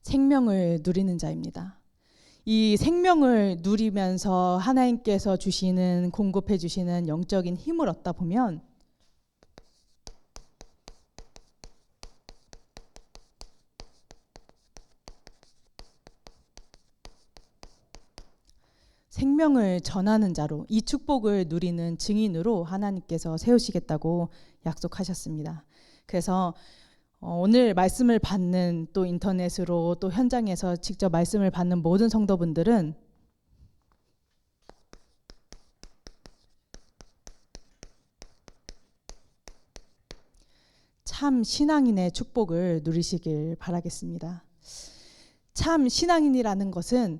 생명을 누리는 자입니다. 이 생명을 누리면서 하나님께서 주시는, 공급해 주시는 영적인 힘을 얻다 보면 생명을 전하는 자로, 이 축복을 누리는 증인으로 하나님께서 세우시겠다고 약속하셨습니다. 그래서 오늘 말씀을 받는, 또 인터넷으로 또 현장에서 직접 말씀을 받는 모든 성도분들은 참 신앙인의 축복을 누리시길 바라겠습니다. 참 신앙인이라는 것은,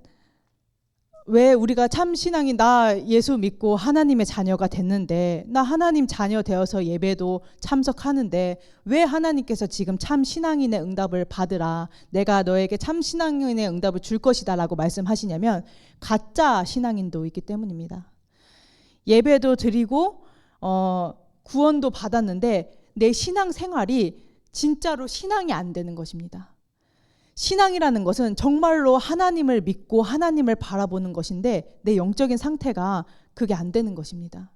왜 우리가 참 신앙인, 나 예수 믿고 하나님의 자녀가 됐는데, 나 하나님 자녀 되어서 예배도 참석하는데 왜 하나님께서 지금 참 신앙인의 응답을 받으라, 내가 너에게 참 신앙인의 응답을 줄 것이다 라고 말씀하시냐면, 가짜 신앙인도 있기 때문입니다. 예배도 드리고 구원도 받았는데 내 신앙 생활이 진짜로 신앙이 안 되는 것입니다. 신앙이라는 것은 정말로 하나님을 믿고 하나님을 바라보는 것인데 내 영적인 상태가 그게 안 되는 것입니다.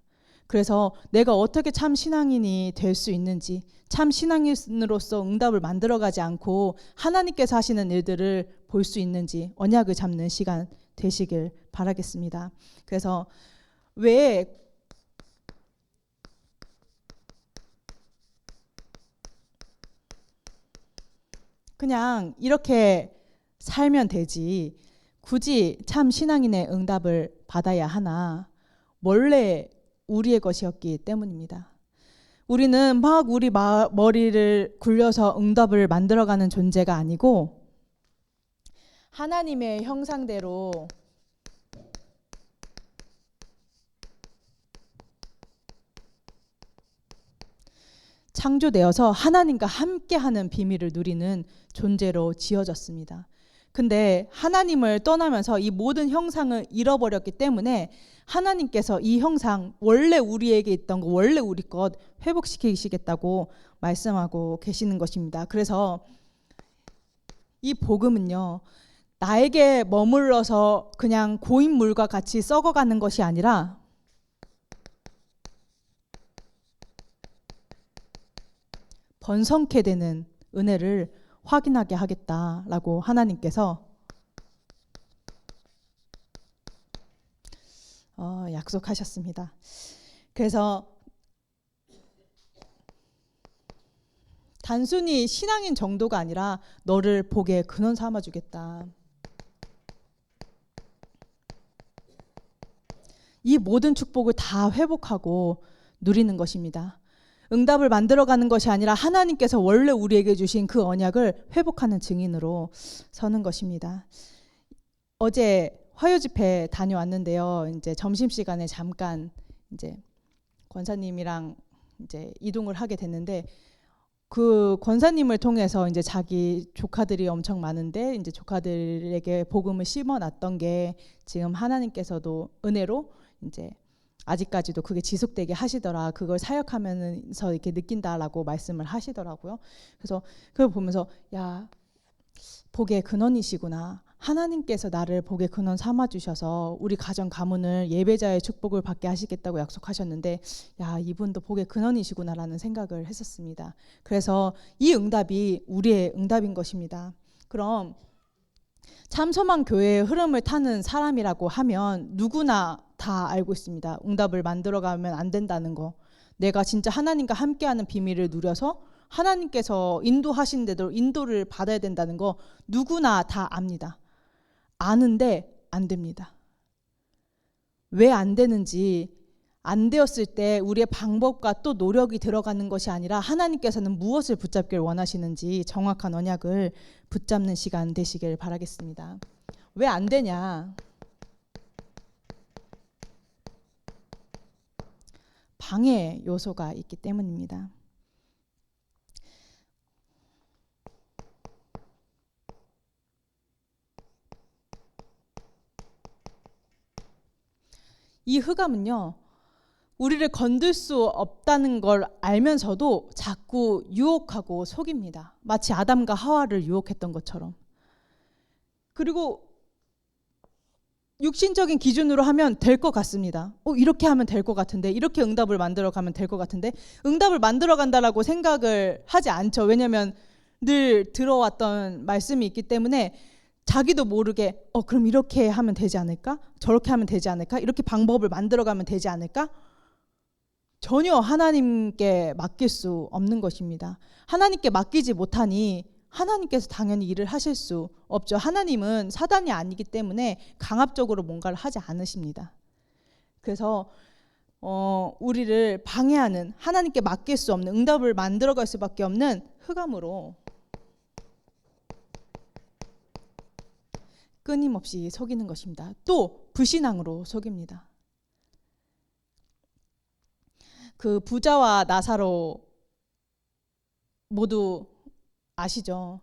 그래서 내가 어떻게 참 신앙인이 될 수 있는지, 참 신앙인으로서 응답을 만들어가지 않고 하나님께서 하시는 일들을 볼 수 있는지 언약을 잡는 시간 되시길 바라겠습니다. 그래서 왜 그냥 이렇게 살면 되지, 굳이 참 신앙인의 응답을 받아야 하나? 원래 우리의 것이었기 때문입니다. 우리는 막 우리 머리를 굴려서 응답을 만들어가는 존재가 아니고, 하나님의 형상대로 창조되어서 하나님과 함께하는 비밀을 누리는 존재로 지어졌습니다. 근데 하나님을 떠나면서 이 모든 형상을 잃어버렸기 때문에 하나님께서 이 형상, 원래 우리에게 있던 거, 원래 우리 것 회복시키시겠다고 말씀하고 계시는 것입니다. 그래서 이 복음은요, 나에게 머물러서 그냥 고인물과 같이 썩어가는 것이 아니라 번성케 되는 은혜를 확인하게 하겠다라고 하나님께서 약속하셨습니다. 그래서 단순히 신앙인 정도가 아니라 너를 복의 근원 삼아주겠다. 이 모든 축복을 다 회복하고 누리는 것입니다. 응답을 만들어가는 것이 아니라 하나님께서 원래 우리에게 주신 그 언약을 회복하는 증인으로 서는 것입니다. 어제 화요 집회 다녀왔는데요. 이제 점심시간에 잠깐 이제 권사님이랑 이제 이동을 하게 됐는데, 그 권사님을 통해서 이제 자기 조카들이 엄청 많은데 이제 조카들에게 복음을 심어놨던 게 지금 하나님께서도 은혜로 이제 아직까지도 그게 지속되게 하시더라. 그걸 사역하면서 이렇게 느낀다라고 말씀을 하시더라고요. 그래서 그걸 보면서, 야, 복의 근원이시구나. 하나님께서 나를 복의 근원 삼아 주셔서 우리 가정 가문을 예배자의 축복을 받게 하시겠다고 약속하셨는데, 야, 이분도 복의 근원이시구나라는 생각을 했었습니다. 그래서 이 응답이 우리의 응답인 것입니다. 그럼 참소망 교회의 흐름을 타는 사람이라고 하면 누구나 다 알고 있습니다. 응답을 만들어가면 안 된다는 거, 내가 진짜 하나님과 함께하는 비밀을 누려서 하나님께서 인도하신 대로 인도를 받아야 된다는 거 누구나 다 압니다. 아는데 안 됩니다. 왜 안 되는지, 안 되었을 때 우리의 방법과 또 노력이 들어가는 것이 아니라 하나님께서는 무엇을 붙잡길 원하시는지 정확한 언약을 붙잡는 시간 되시길 바라겠습니다. 왜 안 되냐? 방해 요소가 있기 때문입니다. 이 흑암은요, 우리를 건들 수 없다는 걸 알면서도 자꾸 유혹하고 속입니다. 마치 아담과 하와를 유혹했던 것처럼. 그리고 육신적인 기준으로 하면 될 것 같습니다. 이렇게 하면 될 것 같은데, 이렇게 응답을 만들어 가면 될 것 같은데, 응답을 만들어 간다라고 생각을 하지 않죠. 왜냐하면 늘 들어왔던 말씀이 있기 때문에 자기도 모르게 그럼 이렇게 하면 되지 않을까? 저렇게 하면 되지 않을까? 이렇게 방법을 만들어 가면 되지 않을까? 전혀 하나님께 맡길 수 없는 것입니다. 하나님께 맡기지 못하니 하나님께서 당연히 일을 하실 수 없죠. 하나님은 사단이 아니기 때문에 강압적으로 뭔가를 하지 않으십니다. 그래서 우리를 방해하는, 하나님께 맡길 수 없는, 응답을 만들어갈 수밖에 없는 흑암으로 끊임없이 속이는 것입니다. 또 불신앙으로 속입니다. 그 부자와 나사로 모두 아시죠?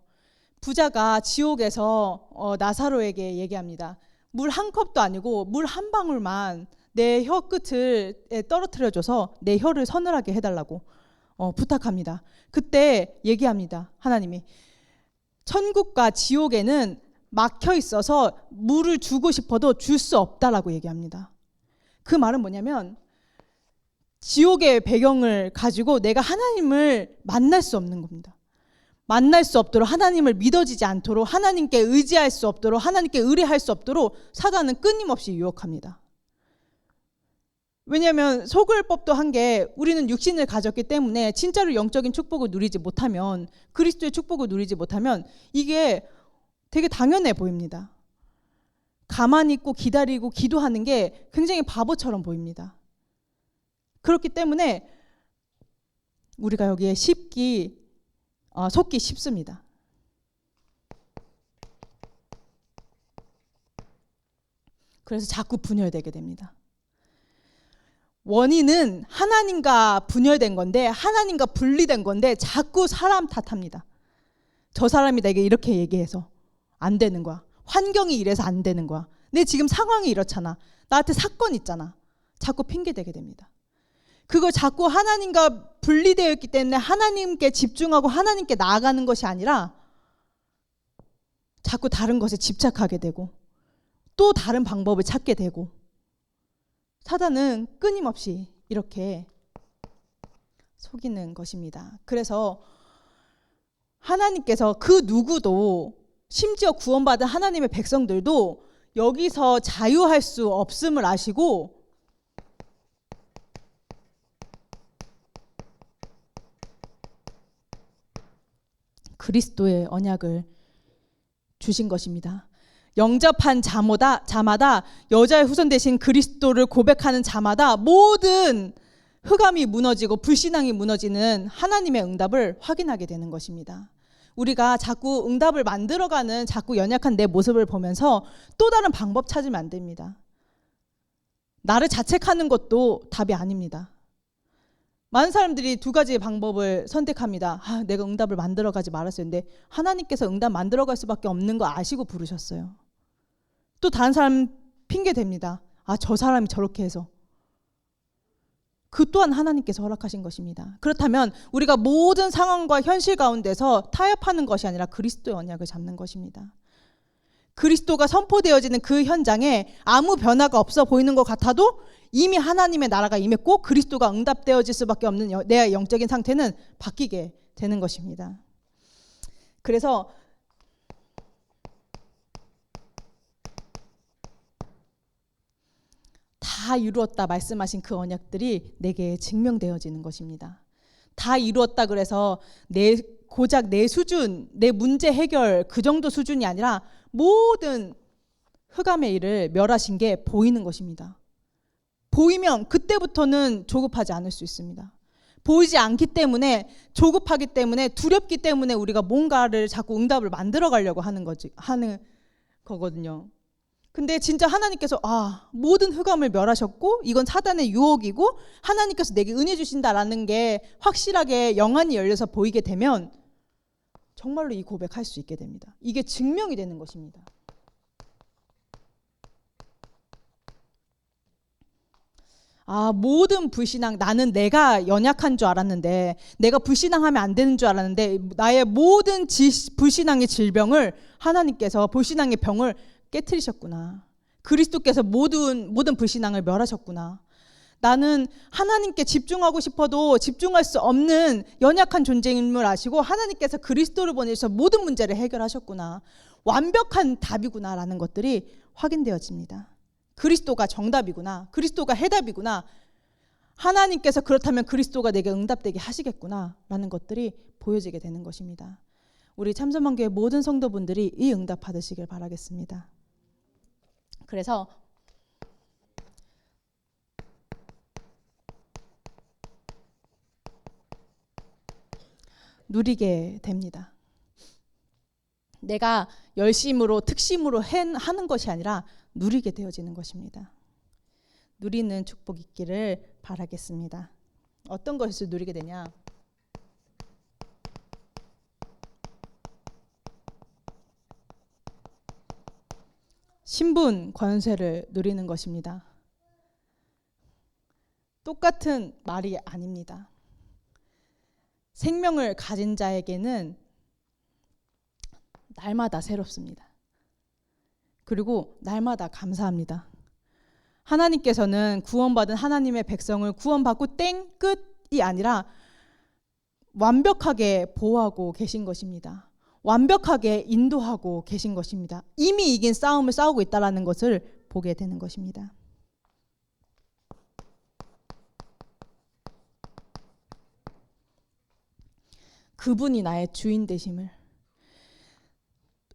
부자가 지옥에서 나사로에게 얘기합니다. 물 한 컵도 아니고 물 한 방울만 내 혀 끝을 떨어뜨려줘서 내 혀를 서늘하게 해달라고 부탁합니다. 그때 얘기합니다. 하나님이 천국과 지옥에는 막혀 있어서 물을 주고 싶어도 줄 수 없다라고 얘기합니다. 그 말은 뭐냐면 지옥의 배경을 가지고 내가 하나님을 만날 수 없는 겁니다. 만날 수 없도록, 하나님을 믿어지지 않도록, 하나님께 의지할 수 없도록, 하나님께 의뢰할 수 없도록 사단은 끊임없이 유혹합니다. 왜냐하면 속을 법도 한 게 우리는 육신을 가졌기 때문에 진짜로 영적인 축복을 누리지 못하면, 그리스도의 축복을 누리지 못하면 이게 되게 당연해 보입니다. 가만히 있고 기다리고 기도하는 게 굉장히 바보처럼 보입니다. 그렇기 때문에 우리가 여기에 속기 쉽습니다. 그래서 자꾸 분열되게 됩니다. 원인은 하나님과 분열된 건데, 하나님과 분리된 건데 자꾸 사람 탓합니다. 저 사람이 내게 이렇게 얘기해서 안 되는 거야. 환경이 이래서 안 되는 거야. 내 지금 상황이 이렇잖아. 나한테 사건 있잖아. 자꾸 핑계대게 됩니다. 그걸 자꾸 하나님과 분리되어 있기 때문에 하나님께 집중하고 하나님께 나아가는 것이 아니라 자꾸 다른 것에 집착하게 되고 또 다른 방법을 찾게 되고, 사단은 끊임없이 이렇게 속이는 것입니다. 그래서 하나님께서 그 누구도, 심지어 구원받은 하나님의 백성들도 여기서 자유할 수 없음을 아시고 그리스도의 언약을 주신 것입니다. 영접한 자마다, 여자의 후손 되신 그리스도를 고백하는 자마다 모든 흑암이 무너지고 불신앙이 무너지는 하나님의 응답을 확인하게 되는 것입니다. 우리가 자꾸 응답을 만들어가는 자꾸 연약한 내 모습을 보면서 또 다른 방법 찾으면 안 됩니다. 나를 자책하는 것도 답이 아닙니다. 많은 사람들이 두 가지의 방법을 선택합니다. 내가 응답을 만들어가지 말았어야 했는데, 하나님께서 응답 만들어갈 수밖에 없는 거 아시고 부르셨어요. 또 다른 사람 핑계 댑니다. 저 사람이 저렇게 해서. 그 또한 하나님께서 허락하신 것입니다. 그렇다면 우리가 모든 상황과 현실 가운데서 타협하는 것이 아니라 그리스도의 언약을 잡는 것입니다. 그리스도가 선포되어지는 그 현장에 아무 변화가 없어 보이는 것 같아도 이미 하나님의 나라가 임했고 그리스도가 응답되어질 수밖에 없는 내 영적인 상태는 바뀌게 되는 것입니다. 그래서 다 이루었다 말씀하신 그 언약들이 내게 증명되어지는 것입니다. 다 이루었다 그래서 고작 내 수준, 내 문제 해결 그 정도 수준이 아니라 모든 흑암의 일을 멸하신 게 보이는 것입니다. 보이면 그때부터는 조급하지 않을 수 있습니다. 보이지 않기 때문에, 조급하기 때문에, 두렵기 때문에 우리가 뭔가를 자꾸 응답을 만들어 가려고 하는 거거든요. 근데 진짜 하나님께서 모든 흑암을 멸하셨고 이건 사단의 유혹이고 하나님께서 내게 은혜 주신다라는 게 확실하게 영안이 열려서 보이게 되면 정말로 이 고백할 수 있게 됩니다. 이게 증명이 되는 것입니다. 모든 불신앙, 나는 내가 연약한 줄 알았는데, 내가 불신앙하면 안 되는 줄 알았는데, 나의 모든 불신앙의 질병을 하나님께서 불신앙의 병을 깨트리셨구나. 그리스도께서 모든 불신앙을 멸하셨구나. 나는 하나님께 집중하고 싶어도 집중할 수 없는 연약한 존재임을 아시고 하나님께서 그리스도를 보내셔서 모든 문제를 해결하셨구나. 완벽한 답이구나라는 것들이 확인되어집니다. 그리스도가 정답이구나. 그리스도가 해답이구나. 하나님께서 그렇다면 그리스도가 내게 응답되게 하시겠구나 라는 것들이 보여지게 되는 것입니다. 우리 참선만교회 모든 성도분들이 이 응답 받으시길 바라겠습니다. 그래서 누리게 됩니다. 내가 열심으로 특심으로 하는 것이 아니라 누리게 되어지는 것입니다. 누리는 축복 있기를 바라겠습니다. 어떤 것을 누리게 되냐? 신분, 권세를 누리는 것입니다. 똑같은 말이 아닙니다. 생명을 가진 자에게는 날마다 새롭습니다. 그리고 날마다 감사합니다. 하나님께서는 구원받은 하나님의 백성을 구원받고 땡 끝이 아니라 완벽하게 보호하고 계신 것입니다. 완벽하게 인도하고 계신 것입니다. 이미 이긴 싸움을 싸우고 있다는 것을 보게 되는 것입니다. 그분이 나의 주인 되심을,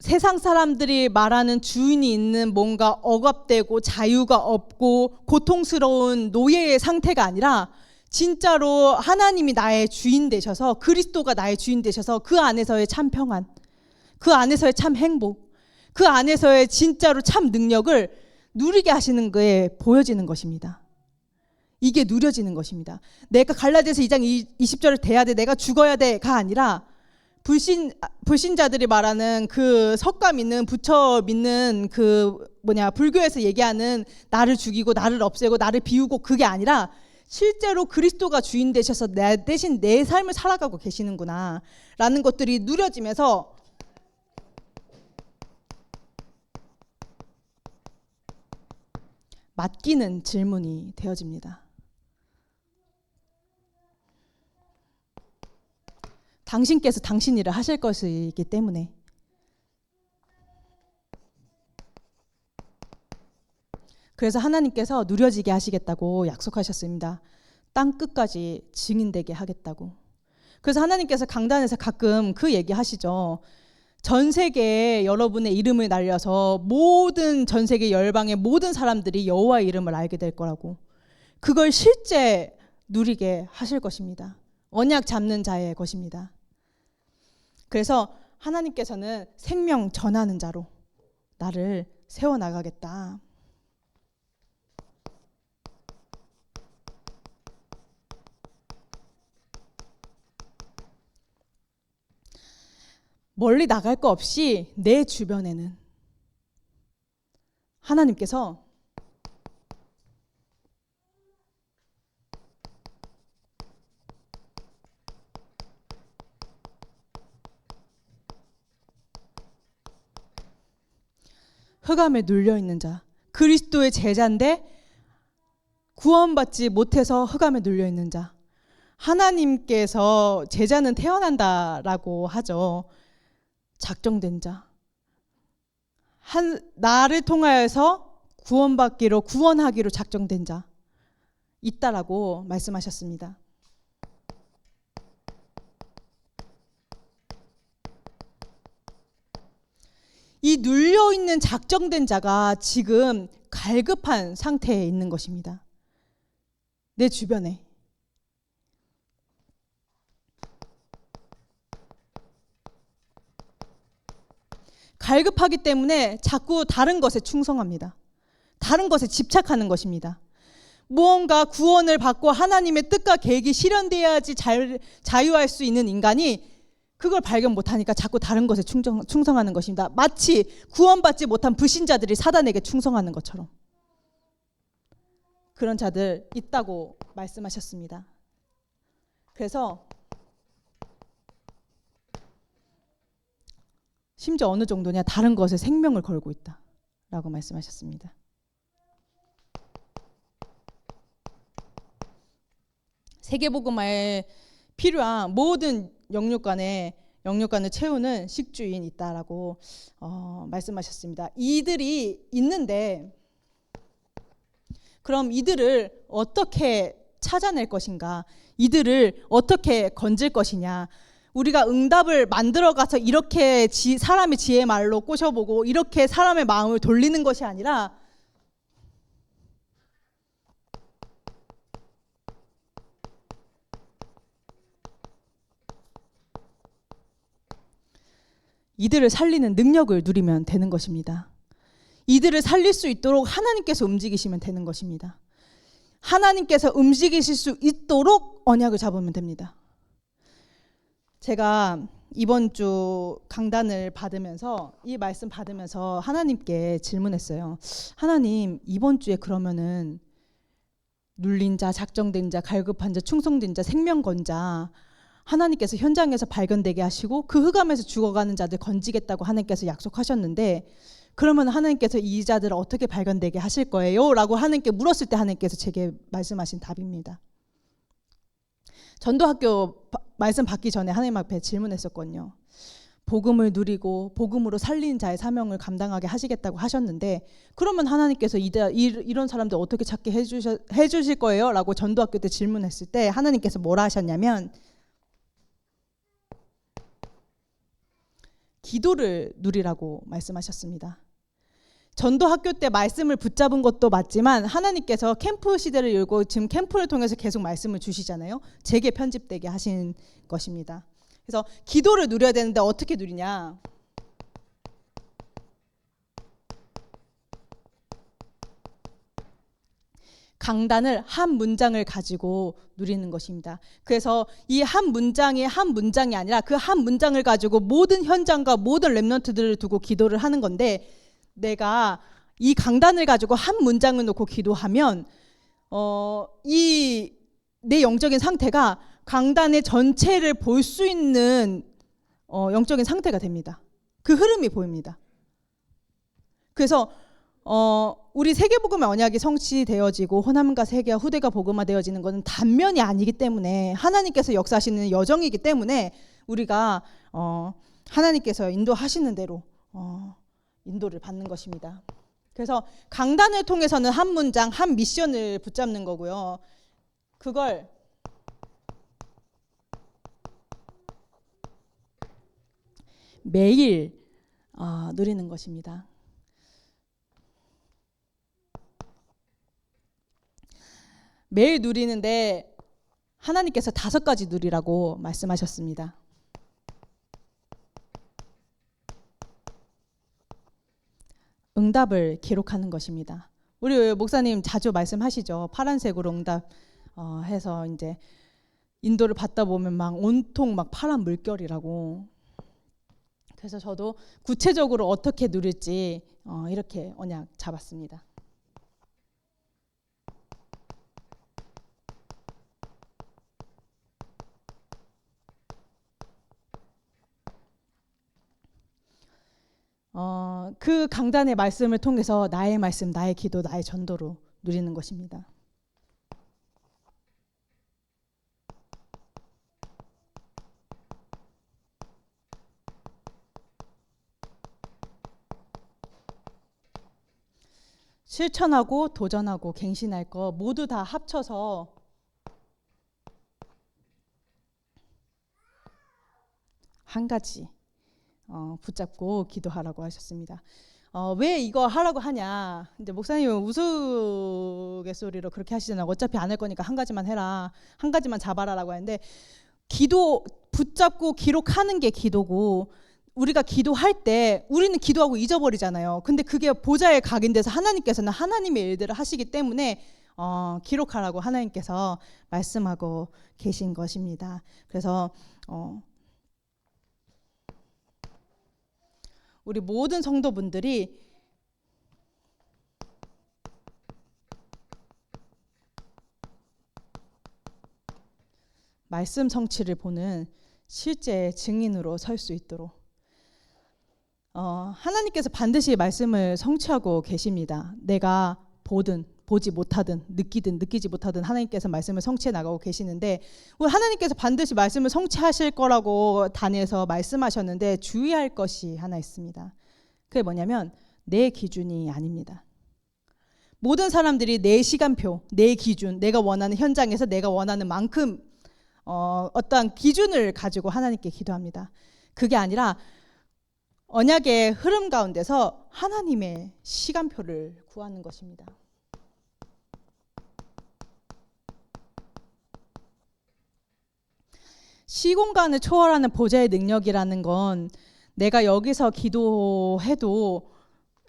세상 사람들이 말하는 주인이 있는 뭔가 억압되고 자유가 없고 고통스러운 노예의 상태가 아니라 진짜로 하나님이 나의 주인 되셔서, 그리스도가 나의 주인 되셔서 그 안에서의 참 평안, 그 안에서의 참 행복, 그 안에서의 진짜로 참 능력을 누리게 하시는 거에 보여지는 것입니다. 이게 누려지는 것입니다. 내가 갈라디아서 2장 20절을 돼야 돼, 내가 죽어야 돼가 아니라 불신자들이 말하는 그 석가 믿는, 부처 믿는 불교에서 얘기하는 나를 죽이고 나를 없애고 나를 비우고, 그게 아니라 실제로 그리스도가 주인 되셔서 내 대신 내 삶을 살아가고 계시는구나 라는 것들이 누려지면서 맡기는 질문이 되어집니다. 당신께서 당신 일을 하실 것이기 때문에. 그래서 하나님께서 누려지게 하시겠다고 약속하셨습니다. 땅 끝까지 증인되게 하겠다고. 그래서 하나님께서 강단에서 가끔 그 얘기 하시죠. 전 세계에 여러분의 이름을 날려서 모든 전 세계 열방의 모든 사람들이 여호와의 이름을 알게 될 거라고. 그걸 실제 누리게 하실 것입니다. 언약 잡는 자의 것입니다. 그래서 하나님께서는 생명 전하는 자로 나를 세워나가겠다. 멀리 나갈 거 없이 내 주변에는 하나님께서 흑암에 눌려있는 자, 그리스도의 제자인데 구원받지 못해서 흑암에 눌려있는 자, 하나님께서 제자는 태어난다라고 하죠. 작정된 자, 나를 통하여서 구원하기로 작정된 자 있다라고 말씀하셨습니다. 이 눌려있는 작정된 자가 지금 갈급한 상태에 있는 것입니다. 내 주변에. 갈급하기 때문에 자꾸 다른 것에 충성합니다. 다른 것에 집착하는 것입니다. 무언가 구원을 받고 하나님의 뜻과 계획이 실현돼야지 자유할 수 있는 인간이 그걸 발견 못하니까 자꾸 다른 것에 충성하는 것입니다. 마치 구원받지 못한 불신자들이 사단에게 충성하는 것처럼. 그런 자들 있다고 말씀하셨습니다. 그래서 심지어 어느 정도냐, 다른 것에 생명을 걸고 있다라고 말씀하셨습니다. 세계복음화에 필요한 모든 영육간을 채우는 식주인 있다라고 말씀하셨습니다. 이들이 있는데 그럼 이들을 어떻게 찾아낼 것인가? 이들을 어떻게 건질 것이냐? 우리가 응답을 만들어가서 이렇게 사람의 지혜의 말로 꼬셔보고 이렇게 사람의 마음을 돌리는 것이 아니라 이들을 살리는 능력을 누리면 되는 것입니다. 이들을 살릴 수 있도록 하나님께서 움직이시면 되는 것입니다. 하나님께서 움직이실 수 있도록 언약을 잡으면 됩니다. 제가 이번 주 강단을 받으면서 이 말씀 받으면서 하나님께 질문했어요. 하나님, 이번 주에 그러면은 눌린 자, 작정된 자, 갈급한 자, 충성된 자, 생명 건 자 하나님께서 현장에서 발견되게 하시고 그 흑암에서 죽어가는 자들 건지겠다고 하나님께서 약속하셨는데 그러면 하나님께서 이 자들을 어떻게 발견되게 하실 거예요? 라고 하나님께 물었을 때 하나님께서 제게 말씀하신 답입니다. 전도학교 말씀 받기 전에 하나님 앞에 질문했었거든요. 복음을 누리고 복음으로 살린 자의 사명을 감당하게 하시겠다고 하셨는데 그러면 하나님께서 이런 사람들 어떻게 찾게 해주실 거예요? 라고 전도학교 때 질문했을 때 하나님께서 뭐라 하셨냐면 기도를 누리라고 말씀하셨습니다. 전도학교 때 말씀을 붙잡은 것도 맞지만 하나님께서 캠프 시대를 열고 지금 캠프를 통해서 계속 말씀을 주시잖아요. 제게 편집되게 하신 것입니다. 그래서 기도를 누려야 되는데 어떻게 누리냐? 강단을 한 문장을 가지고 누리는 것입니다. 그래서 이 한 문장이 아니라 그 한 문장을 가지고 모든 현장과 모든 렘넌트들을 두고 기도를 하는 건데 내가 이 강단을 가지고 한 문장을 놓고 기도하면 이 내 영적인 상태가 강단의 전체를 볼 수 있는 영적인 상태가 됩니다. 그 흐름이 보입니다. 그래서 우리 세계복음의 언약이 성취되어지고 호남과 세계와 후대가 복음화되어지는 것은 단면이 아니기 때문에 하나님께서 역사하시는 여정이기 때문에 우리가 하나님께서 인도하시는 대로 인도를 받는 것입니다. 그래서 강단을 통해서는 한 문장, 한 미션을 붙잡는 거고요. 그걸 매일 누리는 것입니다. 매일 누리는데 하나님께서 5가지 누리라고 말씀하셨습니다. 응답을 기록하는 것입니다. 우리 목사님 자주 말씀하시죠. 파란색으로 응답 해서 이제 인도를 받다 보면 막 온통 막 파란 물결이라고. 그래서 저도 구체적으로 어떻게 누릴지 이렇게 언약 잡았습니다. 그 강단의 말씀을 통해서 나의 말씀, 나의 기도, 나의 전도로 누리는 것입니다. 실천하고 도전하고 갱신할 거 모두 다 합쳐서 한 가지 붙잡고 기도하라고 하셨습니다. 왜 이거 하라고 하냐? 이제 목사님은 우스갯소리로 그렇게 하시잖아요. 어차피 안 할 거니까 한 가지만 해라, 한 가지만 잡아라라고 하는데 기도 붙잡고 기록하는 게 기도고 우리가 기도할 때 우리는 기도하고 잊어버리잖아요. 근데 그게 보좌에 각인돼서 하나님께서는 하나님의 일들을 하시기 때문에 기록하라고 하나님께서 말씀하고 계신 것입니다. 그래서 우리 모든 성도분들이 말씀 성취를 보는 실제 증인으로 설 수 있도록 하나님께서 반드시 말씀을 성취하고 계십니다. 내가 보든 보지 못하든 느끼든 느끼지 못하든 하나님께서 말씀을 성취해 나가고 계시는데, 하나님께서 반드시 말씀을 성취하실 거라고 다니엘서 말씀하셨는데 주의할 것이 하나 있습니다. 그게 뭐냐면 내 기준이 아닙니다. 모든 사람들이 내 시간표, 내 기준, 내가 원하는 현장에서 내가 원하는 만큼 어떠한 기준을 가지고 하나님께 기도합니다. 그게 아니라 언약의 흐름 가운데서 하나님의 시간표를 구하는 것입니다. 시공간을 초월하는 보좌의 능력이라는 건 내가 여기서 기도해도,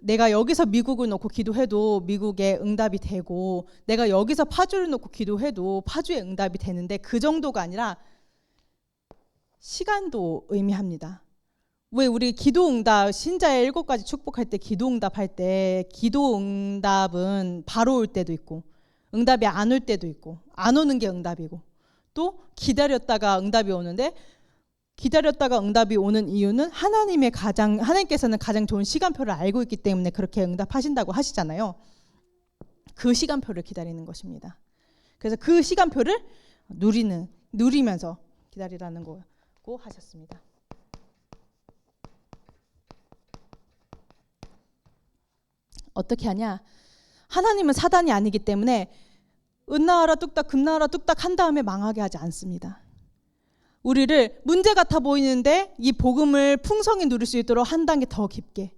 내가 여기서 미국을 놓고 기도해도 미국의 응답이 되고, 내가 여기서 파주를 놓고 기도해도 파주의 응답이 되는데, 그 정도가 아니라 시간도 의미합니다. 왜 우리 기도응답, 신자의 7가지 축복할 때 기도응답할 때 기도응답은 바로 올 때도 있고 응답이 안 올 때도 있고, 안 오는 게 응답이고, 또 기다렸다가 응답이 오는데, 기다렸다가 응답이 오는 이유는 하나님께서는 가장 좋은 시간표를 알고 있기 때문에 그렇게 응답하신다고 하시잖아요. 그 시간표를 기다리는 것입니다. 그래서 그 시간표를 누리면서 기다리라는 거고 하셨습니다. 어떻게 하냐? 하나님은 사단이 아니기 때문에 은나하라 뚝딱 금나하라 뚝딱 한 다음에 망하게 하지 않습니다. 우리를 문제 같아 보이는데 이 복음을 풍성히 누릴 수 있도록 한 단계 더 깊게,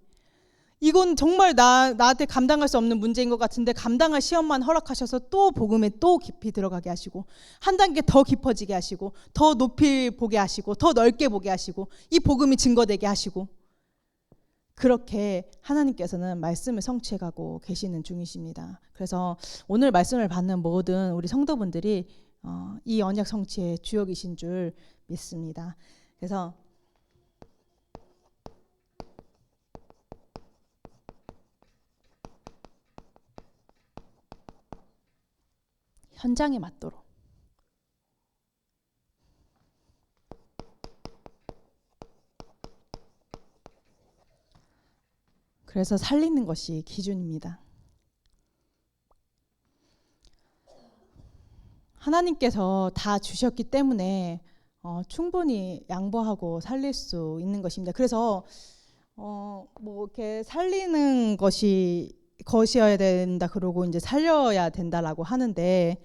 이건 정말 나한테 감당할 수 없는 문제인 것 같은데 감당할 시험만 허락하셔서 또 복음에 또 깊이 들어가게 하시고, 한 단계 더 깊어지게 하시고, 더 높이 보게 하시고, 더 넓게 보게 하시고, 이 복음이 증거되게 하시고, 그렇게 하나님께서는 말씀을 성취해가고 계시는 중이십니다. 그래서 오늘 말씀을 받는 모든 우리 성도분들이 이 언약 성취의 주역이신 줄 믿습니다. 그래서 현장에 맞도록, 그래서 살리는 것이 기준입니다. 하나님께서 다 주셨기 때문에 충분히 양보하고 살릴 수 있는 것입니다. 그래서 뭐 이렇게 살리는 것이어야 된다, 그러고 이제 살려야 된다라고 하는데,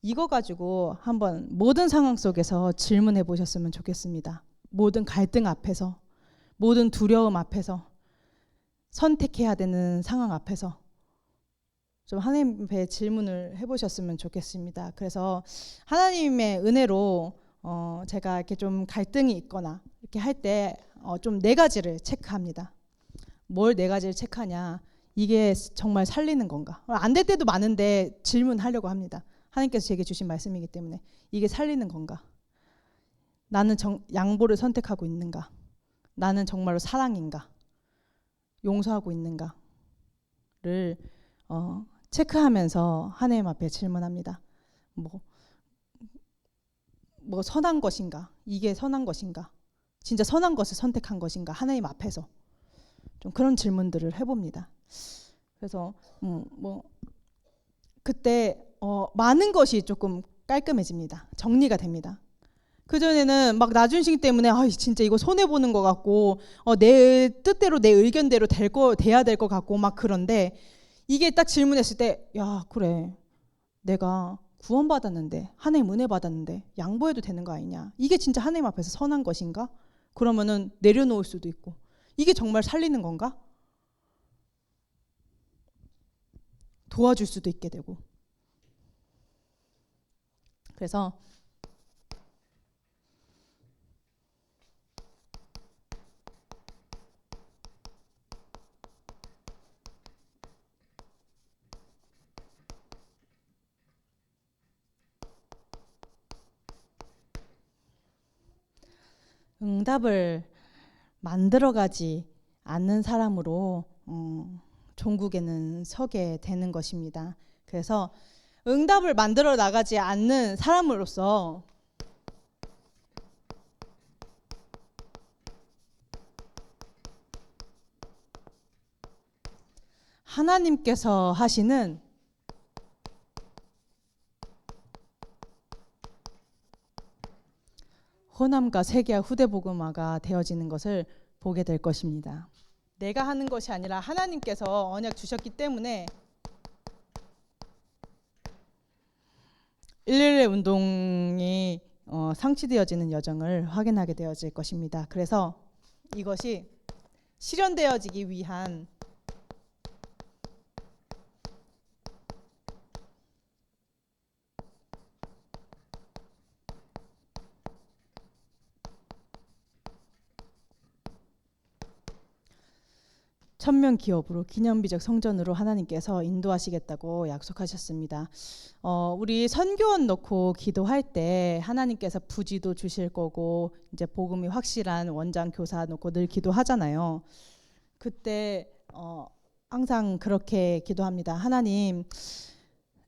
이거 가지고 한번 모든 상황 속에서 질문해 보셨으면 좋겠습니다. 모든 갈등 앞에서, 모든 두려움 앞에서, 선택해야 되는 상황 앞에서 좀 하나님 앞에 질문을 해보셨으면 좋겠습니다. 그래서 하나님의 은혜로 제가 이렇게 좀 갈등이 있거나 이렇게 할 때 좀 4가지를 체크합니다. 뭘 4가지를 체크하냐? 이게 정말 살리는 건가? 안 될 때도 많은데 질문하려고 합니다. 하나님께서 제게 주신 말씀이기 때문에 이게 살리는 건가? 나는 양보를 선택하고 있는가? 나는 정말로 사랑인가? 용서하고 있는가를 체크하면서 하나님 앞에 질문합니다. 뭐 선한 것인가? 이게 선한 것인가? 진짜 선한 것을 선택한 것인가? 하나님 앞에서 좀 그런 질문들을 해봅니다. 그래서 그때 많은 것이 조금 깔끔해집니다. 정리가 됩니다. 그전에는 막 나중심 때문에 진짜 이거 손해보는 것 같고 내 뜻대로 내 의견대로 돼야 될 것 같고 막, 그런데 이게 딱 질문했을 때, 야 그래, 내가 구원받았는데, 하나님 은혜 받았는데 양보해도 되는 거 아니냐? 이게 진짜 하나님 앞에서 선한 것인가? 그러면은 내려놓을 수도 있고, 이게 정말 살리는 건가? 도와줄 수도 있게 되고. 그래서 응답을 만들어가지 않는 사람으로 종국에는 서게 되는 것입니다. 그래서 응답을 만들어 나가지 않는 사람으로서 하나님께서 하시는 호남과 세계화 후대복음화가 되어지는 것을 보게 될 것입니다. 내가 하는 것이 아니라 하나님께서 언약 주셨기 때문에 111 운동이 성취되어지는 여정을 확인하게 되어질 것입니다. 그래서 이것이 실현되어지기 위한 천명 기업으로 기념비적 성전으로 하나님께서 인도하시겠다고 약속하셨습니다. 우리 선교원 놓고 기도할 때 하나님께서 부지도 주실 거고 이제 복음이 확실한 원장 교사 놓고 늘 기도하잖아요. 그때 항상 그렇게 기도합니다. 하나님,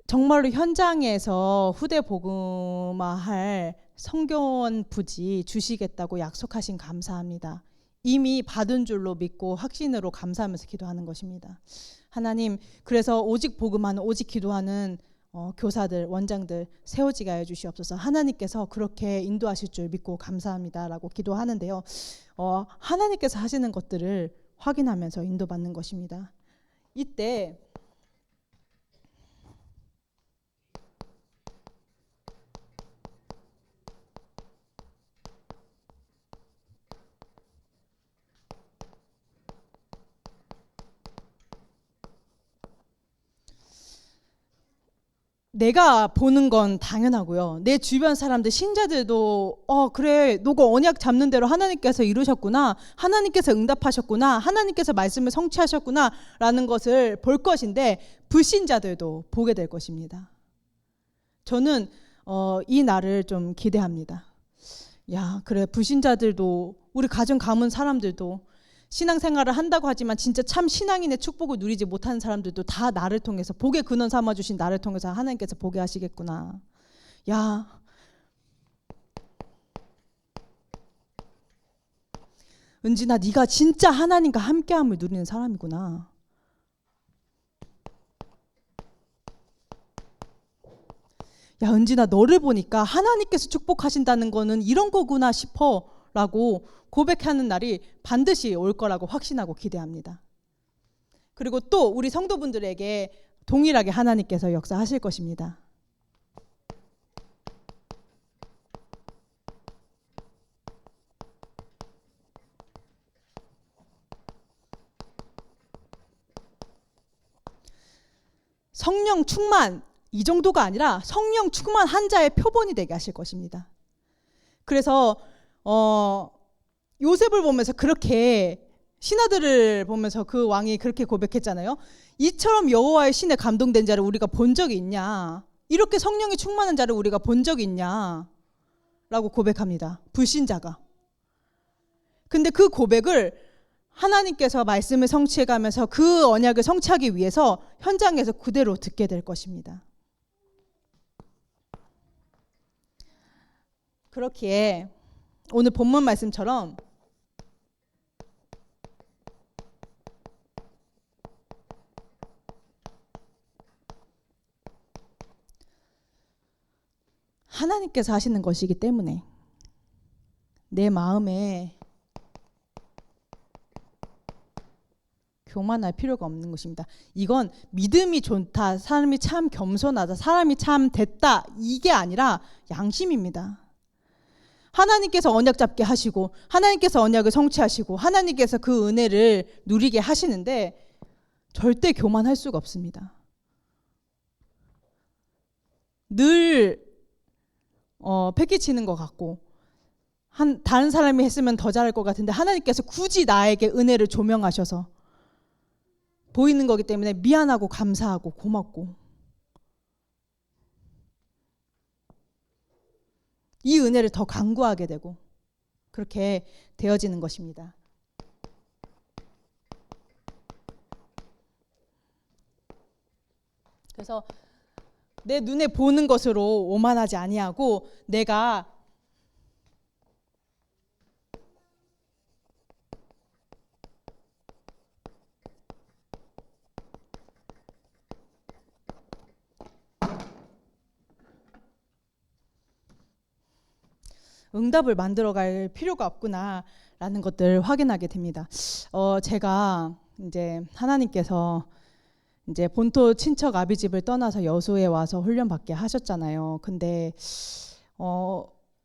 정말로 현장에서 후대 복음화할 선교원 부지 주시겠다고 약속하신 감사합니다. 이미 받은 줄로 믿고 확신으로 감사하면서 기도하는 것입니다. 하나님, 그래서 오직 복음하는 오직 기도하는 교사들, 원장들 세워지게 하여 주시옵소서. 하나님께서 그렇게 인도하실 줄 믿고 감사합니다라고 기도하는데요. 하나님께서 하시는 것들을 확인하면서 인도받는 것입니다. 이때 내가 보는 건 당연하고요. 내 주변 사람들, 신자들도 그래, 너가 언약 잡는 대로 하나님께서 이루셨구나, 하나님께서 응답하셨구나, 하나님께서 말씀을 성취하셨구나 라는 것을 볼 것인데 불신자들도 보게 될 것입니다. 저는 이 날을 좀 기대합니다. 야, 그래, 불신자들도, 우리 가정 가문 사람들도, 신앙생활을 한다고 하지만 진짜 참 신앙인의 축복을 누리지 못하는 사람들도 다 나를 통해서, 복의 근원 삼아주신 나를 통해서 하나님께서 보게 하시겠구나. 야, 은진아, 네가 진짜 하나님과 함께함을 누리는 사람이구나. 야, 은진아, 너를 보니까 하나님께서 축복하신다는 거는 이런 거구나 싶어 라고 고백하는 날이 반드시 올 거라고 확신하고 기대합니다. 그리고 또 우리 성도분들에게 동일하게 하나님께서 역사하실 것입니다. 성령 충만, 이 정도가 아니라 성령 충만한 자의 표본이 되게 하실 것입니다. 그래서 요셉을 보면서 그렇게, 신하들을 보면서 그 왕이 그렇게 고백했잖아요. 이처럼 여호와의 신에 감동된 자를 우리가 본 적이 있냐, 이렇게 성령이 충만한 자를 우리가 본 적이 있냐 라고 고백합니다. 불신자가. 근데 그 고백을 하나님께서 말씀을 성취해가면서 그 언약을 성취하기 위해서 현장에서 그대로 듣게 될 것입니다. 그렇기에 오늘 본문 말씀처럼 하나님께서 하시는 것이기 때문에 내 마음에 교만할 필요가 없는 것입니다. 이건 믿음이 좋다, 사람이 참 겸손하다, 사람이 참 됐다, 이게 아니라 양심입니다. 하나님께서 언약 잡게 하시고 하나님께서 언약을 성취하시고 하나님께서 그 은혜를 누리게 하시는데 절대 교만할 수가 없습니다. 늘 패기치는 것 같고 다른 사람이 했으면 더 잘할 것 같은데 하나님께서 굳이 나에게 은혜를 조명하셔서 보이는 거기 때문에 미안하고 감사하고 고맙고, 이 은혜를 더 간구하게 되고 그렇게 되어지는 것입니다. 그래서 내 눈에 보는 것으로 오만하지 아니하고 내가 응답을 만들어갈 필요가 없구나라는 것들을 확인하게 됩니다. 제가 이제 하나님께서 이제 본토 친척 아비집을 떠나서 여수에 와서 훈련받게 하셨잖아요. 근데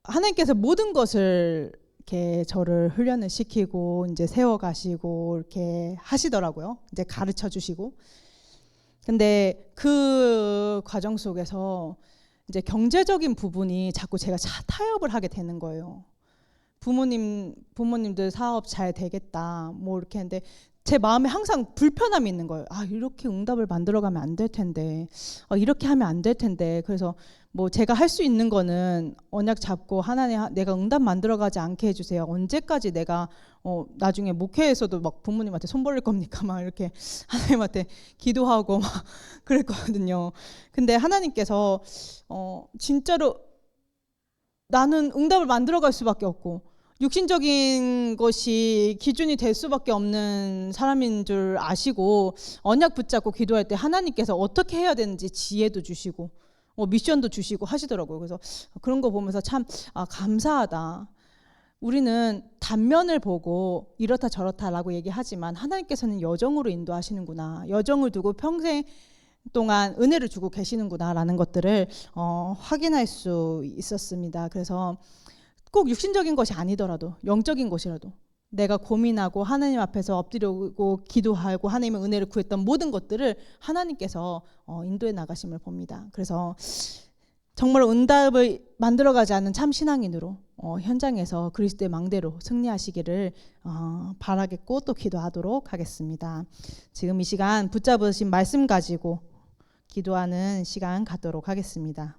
하나님께서 모든 것을 이렇게 저를 훈련을 시키고 이제 세워 가시고 이렇게 하시더라고요. 이제 가르쳐 주시고. 근데 그 과정 속에서 이제 경제적인 부분이 자꾸 제가 타협을 하게 되는 거예요. 부모님들 사업 잘 되겠다 뭐 이렇게 했는데 제 마음에 항상 불편함이 있는 거예요. 이렇게 응답을 만들어가면 안 될 텐데, 이렇게 하면 안 될 텐데. 그래서 뭐 제가 할 수 있는 거는 언약 잡고 하나님, 내가 응답 만들어가지 않게 해주세요. 언제까지 내가 나중에 목회에서도 막 부모님한테 손 벌릴 겁니까? 막 이렇게 하나님한테 기도하고 막 그랬거든요. 근데 하나님께서 진짜로 나는 응답을 만들어갈 수밖에 없고 육신적인 것이 기준이 될 수밖에 없는 사람인 줄 아시고 언약 붙잡고 기도할 때 하나님께서 어떻게 해야 되는지 지혜도 주시고 미션도 주시고 하시더라고요. 그래서 그런 거 보면서 참 감사하다. 우리는 단면을 보고 이렇다 저렇다라고 얘기하지만 하나님께서는 여정으로 인도하시는구나. 여정을 두고 평생 동안 은혜를 주고 계시는구나라는 것들을 확인할 수 있었습니다. 그래서 꼭 육신적인 것이 아니더라도 영적인 것이라도 내가 고민하고 하나님 앞에서 엎드리고 기도하고 하나님의 은혜를 구했던 모든 것들을 하나님께서 인도해 나가심을 봅니다. 그래서 정말 응답을 만들어가지 않는 참 신앙인으로 현장에서 그리스도의 망대로 승리하시기를 바라겠고 또 기도하도록 하겠습니다. 지금 이 시간 붙잡으신 말씀 가지고 기도하는 시간 갖도록 하겠습니다.